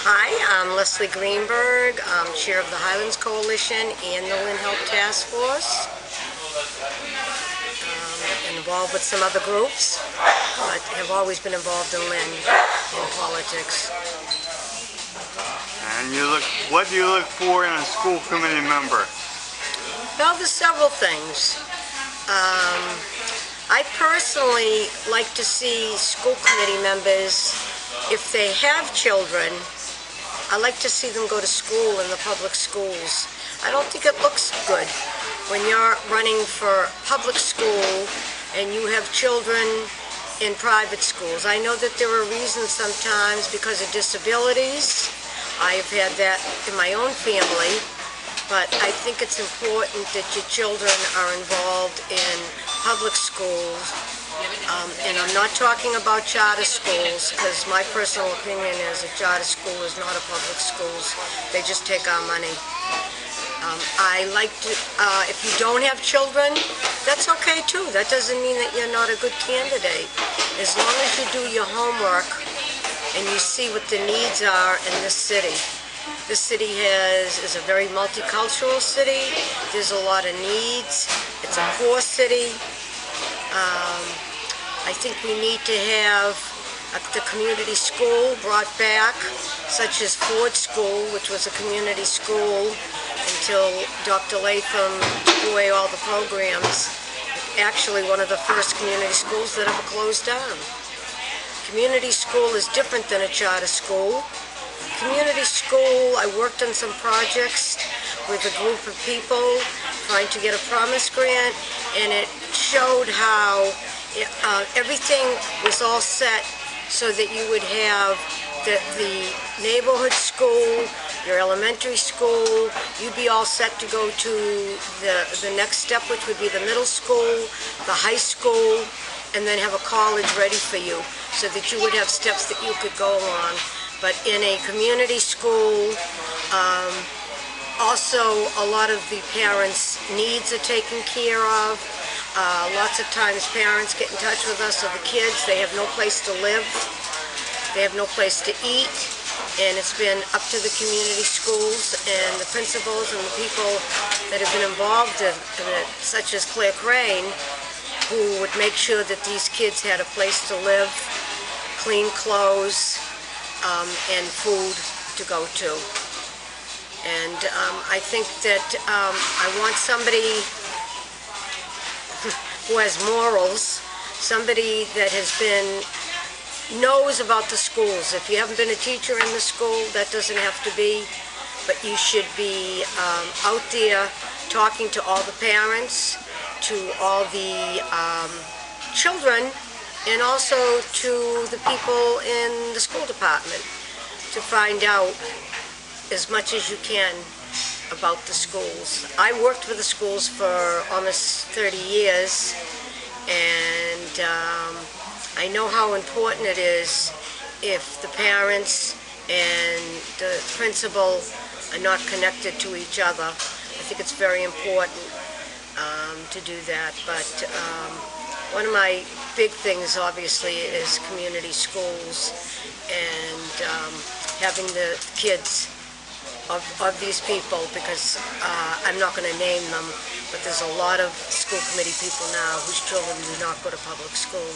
Hi, I'm Leslie Greenberg. I'm chair of the Highlands Coalition and the Lynn Health Task Force. Involved with some other groups, but have always been involved in Lynn in politics. And what do you look for in a school committee member? Well, there's several things. I personally like to see school committee members, if they have children, I like to see them go to school in the public schools. I don't think it looks good when you're running for public school and you have children in private schools. I know that there are reasons sometimes because of disabilities. I've had that in my own family, but I think it's important that your children are involved in public schools. And I'm not talking about charter schools, because my personal opinion is a charter school is not a public school. They just take our money. I like to, if you don't have children, that's okay too. That doesn't mean that you're not a good candidate. As long as you do your homework and you see what the needs are in this city. This city is a very multicultural city. There's a lot of needs. It's a poor city. I think we need to have the community school brought back, such as Ford School, which was a community school until Dr. Latham took away all the programs. Actually, one of the first community schools that ever closed down. Community school is different than a charter school. Community school, I worked on some projects with a group of people trying to get a promise grant, and it showed how everything was all set so that you would have the neighborhood school, your elementary school, you'd be all set to go to the next step, which would be the middle school, the high school, and then have a college ready for you so that you would have steps that you could go along. But in a community school, also a lot of the parents' needs are taken care of. Lots of times parents get in touch with us, or the kids, they have no place to live, they have no place to eat, and it's been up to the community schools and the principals and the people that have been involved in it, such as Claire Crane, who would make sure that these kids had a place to live, clean clothes, and food to go to. And I think that I want somebody who has morals, somebody that knows about the schools. If you haven't been a teacher in the school, that doesn't have to be, but you should be out there talking to all the parents, to all the children, and also to the people in the school department to find out as much as you can about the schools. I worked with the schools for almost 30 years, and I know how important it is if the parents and the principal are not connected to each other. I think it's very important to do that. But one of my big things, obviously, is community schools and having the kids of these people, because I'm not going to name them, but there's a lot of school committee people now whose children do not go to public school.